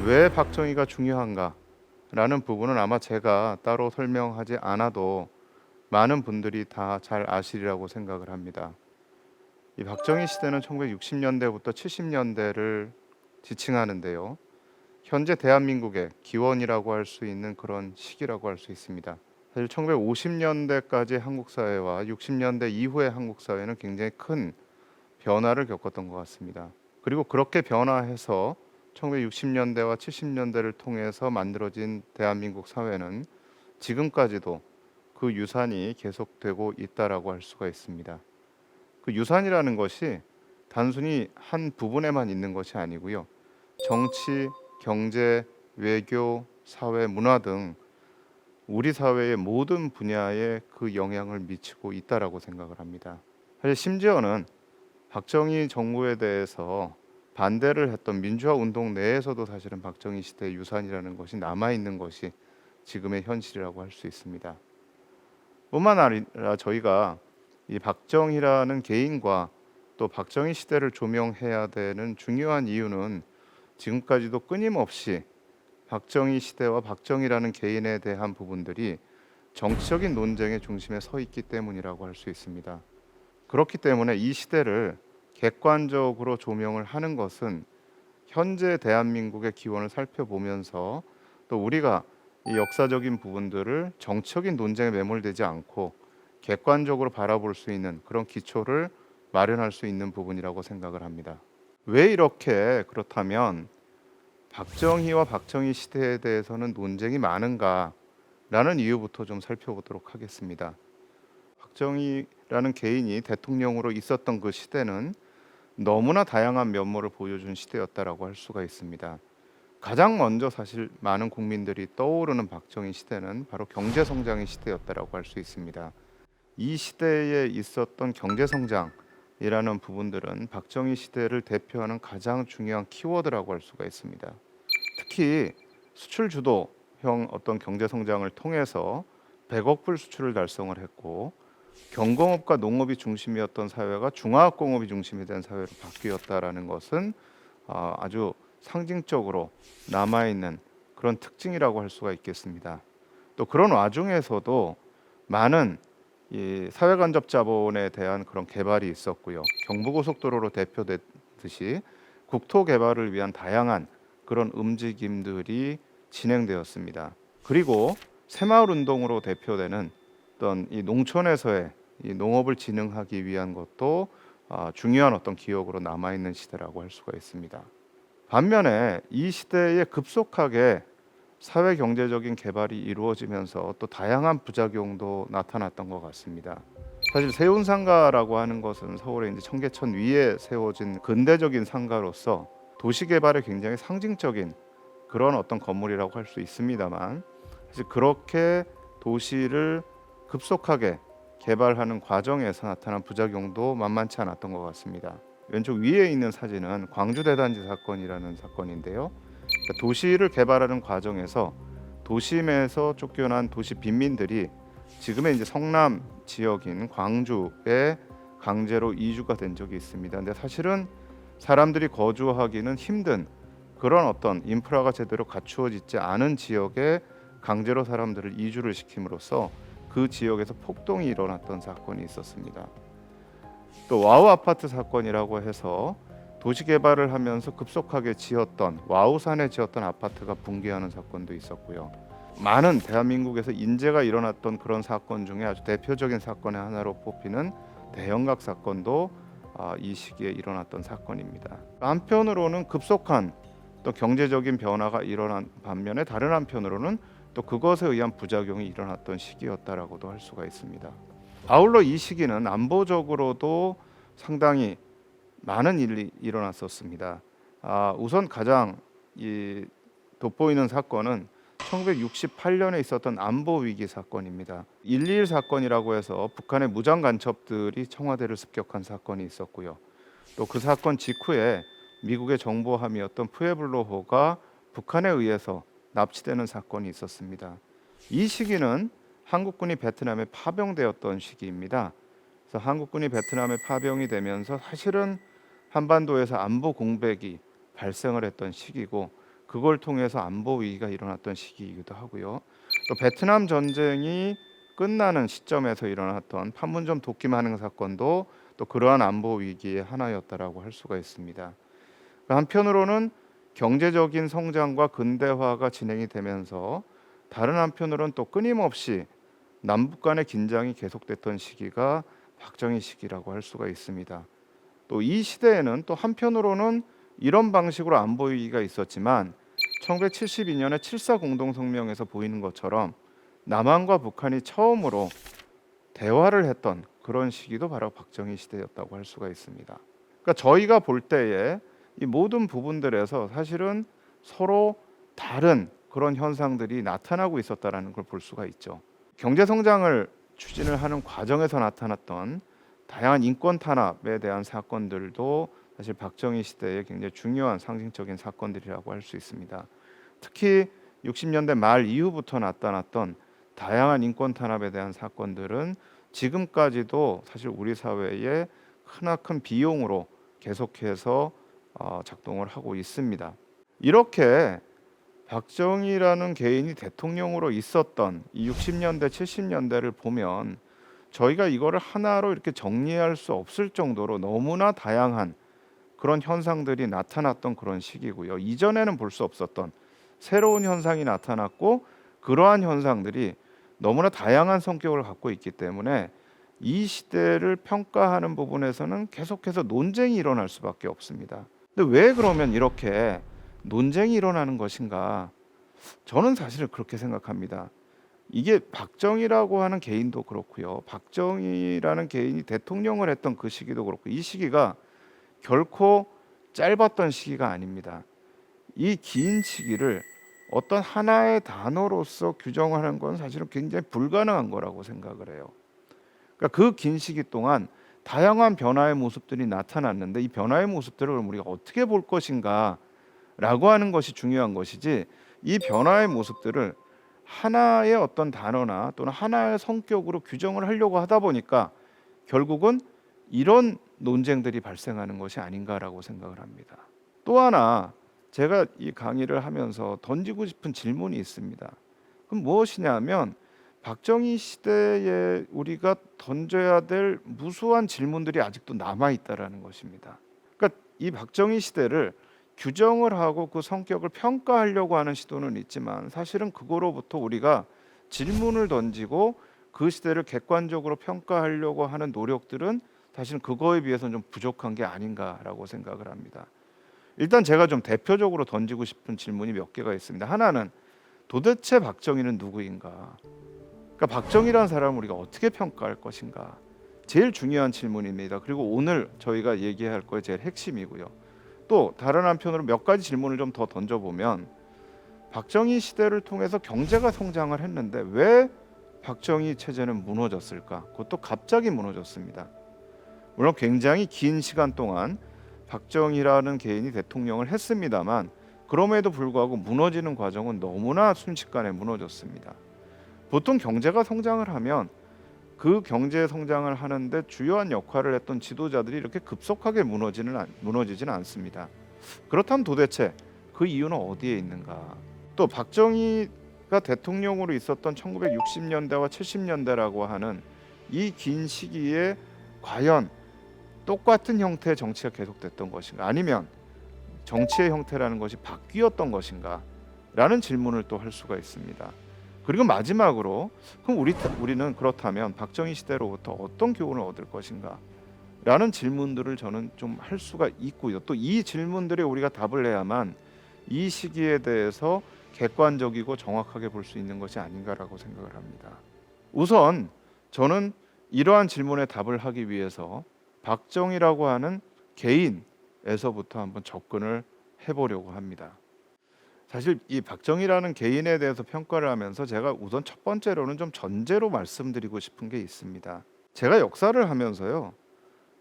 왜 박정희가 중요한가라는 부분은 아마 제가 따로 설명하지 않아도 많은 분들이 다 잘 아시리라고 생각을 합니다. 이 박정희 시대는 1960년대부터 70년대를 지칭하는데요. 현재 대한민국의 기원이라고 할 수 있는 그런 시기라고 할 수 있습니다. 사실 1950년대까지 한국 사회와 60년대 이후의 한국 사회는 굉장히 큰 변화를 겪었던 것 같습니다. 그리고 그렇게 변화해서 1960년대와 70년대를 통해서 만들어진 대한민국 사회는 지금까지도 그 유산이 계속되고 있다라고 할 수가 있습니다. 그 유산이라는 것이 단순히 한 부분에만 있는 것이 아니고요. 정치, 경제, 외교, 사회, 문화 등 우리 사회의 모든 분야에 그 영향을 미치고 있다라고 생각을 합니다. 사실 심지어는 박정희 정부에 대해서 반대를 했던 민주화 운동 내에서도 사실은 박정희 시대의 유산이라는 것이 남아 있는 것이 지금의 현실이라고 할 수 있습니다. 뿐만 아니라 저희가 이 박정희라는 개인과 또 박정희 시대를 조명해야 되는 중요한 이유는 지금까지도 끊임없이 박정희 시대와 박정희라는 개인에 대한 부분들이 정치적인 논쟁의 중심에 서 있기 때문이라고 할 수 있습니다. 그렇기 때문에 이 시대를 객관적으로 조명을 하는 것은 현재 대한민국의 기원을 살펴보면서 또 우리가 이 역사적인 부분들을 정치적인 논쟁에 매몰되지 않고 객관적으로 바라볼 수 있는 그런 기초를 마련할 수 있는 부분이라고 생각을 합니다. 왜 이렇게 그렇다면 박정희와 박정희 시대에 대해서는 논쟁이 많은가라는 이유부터 좀 살펴보도록 하겠습니다. 박정희라는 개인이 대통령으로 있었던 그 시대는 너무나 다양한 면모를 보여준 시대였다라고 할 수가 있습니다. 가장 먼저 사실 많은 국민들이 떠오르는 박정희 시대는 바로 경제 성장의 시대였다라고 할 수 있습니다. 이 시대에 있었던 경제 성장이라는 부분들은 박정희 시대를 대표하는 가장 중요한 키워드라고 할 수가 있습니다. 특히 수출 주도형 어떤 경제 성장을 통해서 100억 불 수출을 달성을 했고 경공업과 농업이 중심이었던 사회가 중화학공업이 중심이 된 사회로 바뀌었다라는 것은 아주 상징적으로 남아있는 그런 특징이라고 할 수가 있겠습니다. 또 그런 와중에서도 많은 이 사회간접 자본에 대한 그런 개발이 있었고요. 경부고속도로로 대표됐듯이 국토 개발을 위한 다양한 그런 움직임들이 진행되었습니다. 그리고 새마을 운동으로 대표되는 어떤 이 농촌에서의 이 농업을 진흥하기 위한 것도 중요한 어떤 기억으로 남아 있는 시대라고 할 수가 있습니다. 반면에 이 시대에 급속하게 사회 경제적인 개발이 이루어지면서 또 다양한 부작용도 나타났던 것 같습니다. 사실 세운상가라고 하는 것은 서울의 이제 청계천 위에 세워진 근대적인 상가로서 도시 개발의 굉장히 상징적인 그런 어떤 건물이라고 할 수 있습니다만 사실 그렇게 도시를 급속하게 개발하는 과정에서 나타난 부작용도 만만치 않았던 것 같습니다. 왼쪽 위에 있는 사진은 광주 대단지 사건이라는 사건인데요. 그러니까 도시를 개발하는 과정에서 도심에서 쫓겨난 도시 빈민들이 지금의 이제 성남 지역인 광주에 강제로 이주가 된 적이 있습니다. 근데 사실은 사람들이 거주하기는 힘든 그런 어떤 인프라가 제대로 갖추어지지 않은 지역에 강제로 사람들을 이주를 시킴으로써 그 지역에서 폭동이 일어났던 사건이 있었습니다. 또 와우 아파트 사건이라고 해서 도시 개발을 하면서 급속하게 지었던 와우산에 지었던 아파트가 붕괴하는 사건도 있었고요. 많은 대한민국에서 인재가 일어났던 그런 사건 중에 아주 대표적인 사건의 하나로 뽑히는 대형각 사건도 이 시기에 일어났던 사건입니다. 한편으로는 급속한 또 경제적인 변화가 일어난 반면에 다른 한편으로는 또 그것에 의한 부작용이 일어났던 시기였다라고도 할 수가 있습니다. 아울러 이 시기는 안보적으로도 상당히 많은 일이 일어났었습니다. 우선 가장 돋보이는 사건은 1968년에 있었던 안보 위기 사건입니다. 1.21 사건이라고 해서 북한의 무장 간첩들이 청와대를 습격한 사건이 있었고요. 또 그 사건 직후에 미국의 정보함이었던 푸에블로호가 북한에 의해서 납치되는 사건이 있었습니다. 이 시기는 한국군이 베트남에 파병되었던 시기입니다. 그래서 한국군이 베트남에 파병이 되면서 사실은 한반도에서 안보 공백이 발생을 했던 시기고 그걸 통해서 안보 위기가 일어났던 시기이기도 하고요. 또 베트남 전쟁이 끝나는 시점에서 일어났던 판문점 도끼 만행 사건도 또 그러한 안보 위기의 하나였다라고 할 수가 있습니다. 한편으로는 경제적인 성장과 근대화가 진행이 되면서 다른 한편으로는 또 끊임없이 남북 간의 긴장이 계속됐던 시기가 박정희 시기라고 할 수가 있습니다. 또 이 시대에는 또 한편으로는 이런 방식으로 안보 위기가 있었지만 1972년에 7.4 공동성명에서 보이는 것처럼 남한과 북한이 처음으로 대화를 했던 그런 시기도 바로 박정희 시대였다고 할 수가 있습니다. 그러니까 저희가 볼 때에 이 모든 부분들에서 사실은 서로 다른 그런 현상들이 나타나고 있었다라는 걸 볼 수가 있죠. 경제 성장을 추진을 하는 과정에서 나타났던 다양한 인권 탄압에 대한 사건들도 사실 박정희 시대의 굉장히 중요한 상징적인 사건들이라고 할 수 있습니다. 특히 60년대 말 이후부터 나타났던 다양한 인권 탄압에 대한 사건들은 지금까지도 사실 우리 사회에 크나큰 비용으로 계속해서 작동을 하고 있습니다. 이렇게 박정희라는 개인이 대통령으로 있었던 이 60년대, 70년대를 보면 저희가 이거를 하나로 이렇게 정리할 수 없을 정도로 너무나 다양한 그런 현상들이 나타났던 그런 시기고요. 이전에는 볼 수 없었던 새로운 현상이 나타났고 그러한 현상들이 너무나 다양한 성격을 갖고 있기 때문에 이 시대를 평가하는 부분에서는 계속해서 논쟁이 일어날 수밖에 없습니다. 근데 왜 그러면 이렇게 논쟁이 일어나는 것인가? 저는 사실 그렇게 생각합니다. 이게 박정희라고 하는 개인도 그렇고요. 박정희라는 개인이 대통령을 했던 그 시기도 그렇고 이 시기가 결코 짧았던 시기가 아닙니다. 이 긴 시기를 어떤 하나의 단어로서 규정하는 건 사실은 굉장히 불가능한 거라고 생각을 해요. 그러니까 그 긴 시기 동안 다양한 변화의 모습들이 나타났는데 이 변화의 모습들을 우리가 어떻게 볼 것인가 라고 하는 것이 중요한 것이지 이 변화의 모습들을 하나의 어떤 단어나 또는 하나의 성격으로 규정을 하려고 하다 보니까 결국은 이런 논쟁들이 발생하는 것이 아닌가라고 생각을 합니다. 또 하나 제가 이 강의를 하면서 던지고 싶은 질문이 있습니다. 그럼 무엇이냐면 박정희 시대에 우리가 던져야 될 무수한 질문들이 아직도 남아 있다라는 것입니다. 그러니까 이 박정희 시대를 규정을 하고 그 성격을 평가하려고 하는 시도는 있지만 사실은 그거로부터 우리가 질문을 던지고 그 시대를 객관적으로 평가하려고 하는 노력들은 사실 그거에 비해서는 좀 부족한 게 아닌가라고 생각을 합니다. 일단 제가 좀 대표적으로 던지고 싶은 질문이 몇 개가 있습니다. 하나는 도대체 박정희는 누구인가? 그러니까 박정희라는 사람을 우리가 어떻게 평가할 것인가? 제일 중요한 질문입니다. 그리고 오늘 저희가 얘기할 거의 제일 핵심이고요. 또 다른 한편으로 몇 가지 질문을 좀 더 던져보면 박정희 시대를 통해서 경제가 성장을 했는데 왜 박정희 체제는 무너졌을까? 그것도 갑자기 무너졌습니다. 물론 굉장히 긴 시간 동안 박정희라는 개인이 대통령을 했습니다만 그럼에도 불구하고 무너지는 과정은 너무나 순식간에 무너졌습니다. 보통 경제가 성장을 하면 그 경제 성장을 하는데 주요한 역할을 했던 지도자들이 이렇게 급속하게 무너지지는 않습니다. 그렇다면 도대체 그 이유는 어디에 있는가? 또 박정희가 대통령으로 있었던 1960년대와 70년대라고 하는 이 긴 시기에 과연 똑같은 형태의 정치가 계속됐던 것인가? 아니면 정치의 형태라는 것이 바뀌었던 것인가? 라는 질문을 또 할 수가 있습니다. 그리고 마지막으로 그럼 우리는 그렇다면 박정희 시대로부터 어떤 교훈을 얻을 것인가? 라는 질문들을 저는 좀 할 수가 있고요. 또 이 질문들에 우리가 답을 해야만 이 시기에 대해서 객관적이고 정확하게 볼 수 있는 것이 아닌가라고 생각을 합니다. 우선 저는 이러한 질문에 답을 하기 위해서 박정희라고 하는 개인에서부터 한번 접근을 해보려고 합니다. 사실 이 박정희라는 개인에 대해서 평가를 하면서 제가 우선 첫 번째로는 좀 전제로 말씀드리고 싶은 게 있습니다. 제가 역사를 하면서요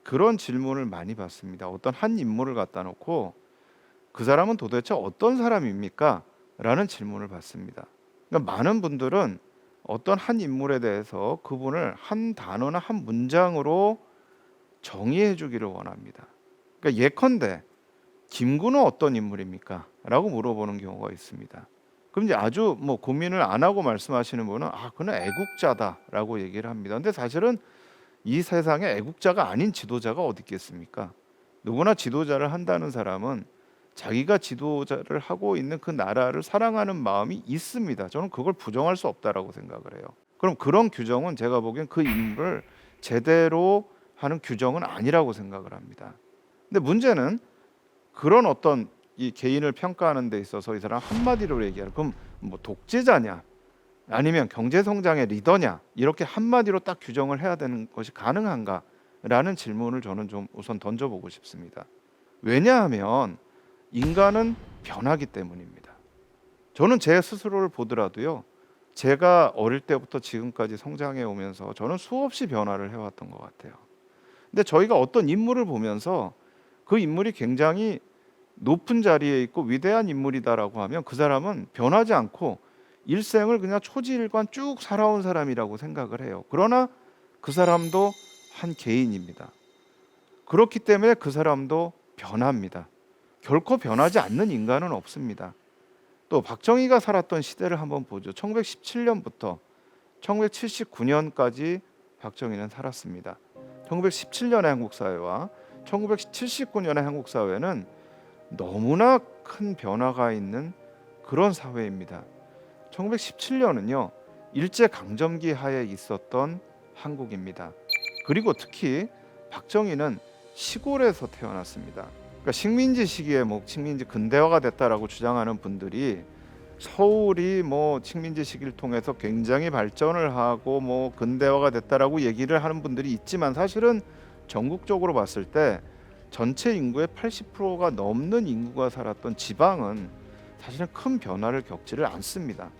그런 질문을 많이 받습니다. 어떤 한 인물을 갖다 놓고 그 사람은 도대체 어떤 사람입니까? 라는 질문을 받습니다. 그러니까 많은 분들은 어떤 한 인물에 대해서 그분을 한 단어나 한 문장으로 정의해 주기를 원합니다. 그러니까 예컨대 김구는 어떤 인물입니까? 라고 물어보는 경우가 있습니다. 그럼 이제 아주 뭐 고민을 안 하고 말씀하시는 분은 그는 애국자다라고 얘기를 합니다. 근데 사실은 이 세상에 애국자가 아닌 지도자가 어디 있겠습니까? 누구나 지도자를 한다는 사람은 자기가 지도자를 하고 있는 그 나라를 사랑하는 마음이 있습니다. 저는 그걸 부정할 수 없다라고 생각을 해요. 그럼 그런 규정은 제가 보기엔 그 인물을 제대로 하는 규정은 아니라고 생각을 합니다. 근데 문제는 그런 어떤 이 개인을 평가하는 데 있어서 이 사람 한마디로 얘기하는, 그럼 뭐 독재자냐 아니면 경제 성장의 리더냐, 이렇게 한마디로 딱 규정을 해야 되는 것이 가능한가라는 질문을 저는 좀 우선 던져보고 싶습니다. 왜냐하면 인간은 변하기 때문입니다. 저는 제 스스로를 보더라도요, 제가 어릴 때부터 지금까지 성장해 오면서 저는 수없이 변화를 해왔던 것 같아요. 근데 저희가 어떤 인물을 보면서 그 인물이 굉장히 높은 자리에 있고 위대한 인물이다라고 하면 그 사람은 변하지 않고 일생을 그냥 초지일관 쭉 살아온 사람이라고 생각을 해요. 그러나 그 사람도 한 개인입니다. 그렇기 때문에 그 사람도 변합니다. 결코 변하지 않는 인간은 없습니다. 또 박정희가 살았던 시대를 한번 보죠. 1917년부터 1979년까지 박정희는 살았습니다. 1917년의 한국 사회와 1979년의 한국 사회는 너무나 큰 변화가 있는 그런 사회입니다. 1917년은요, 일제 강점기 하에 있었던 한국입니다. 그리고 특히 박정희는 시골에서 태어났습니다. 그러니까 식민지 시기에 식민지 근대화가 됐다라고 주장하는 분들이 서울이 식민지 시기를 통해서 굉장히 발전을 하고 근대화가 됐다라고 얘기를 하는 분들이 있지만, 사실은 전국적으로 봤을 때 전체 인구의 80%가 넘는 인구가 살았던 지방은 사실은 큰 변화를 겪지를 않습니다.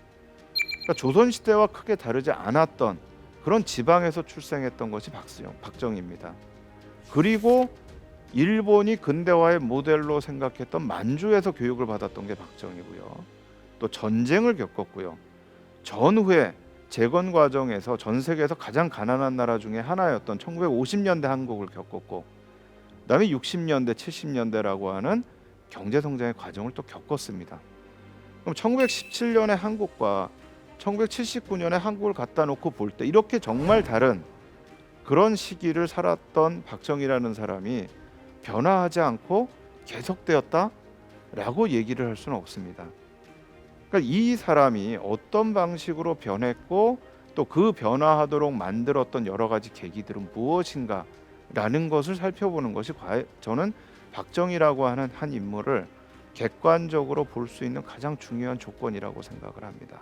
그러니까 조선시대와 크게 다르지 않았던 그런 지방에서 출생했던 것이 박정희입니다. 그리고 일본이 근대화의 모델로 생각했던 만주에서 교육을 받았던 게 박정희고요. 또 전쟁을 겪었고요. 전후에 재건 과정에서 전 세계에서 가장 가난한 나라 중에 하나였던 1950년대 한국을 겪었고, 그다음에 60년대, 70년대라고 하는 경제 성장의 과정을 또 겪었습니다. 그럼 1917년의 한국과 1979년의 한국을 갖다 놓고 볼 때 이렇게 정말 다른 그런 시기를 살았던 박정희라는 사람이 변화하지 않고 계속되었다라고 얘기를 할 수는 없습니다. 그러니까 이 사람이 어떤 방식으로 변했고 또 그 변화하도록 만들었던 여러 가지 계기들은 무엇인가라는 것을 살펴보는 것이 저는 박정희라고 하는 한 인물을 객관적으로 볼 수 있는 가장 중요한 조건이라고 생각을 합니다.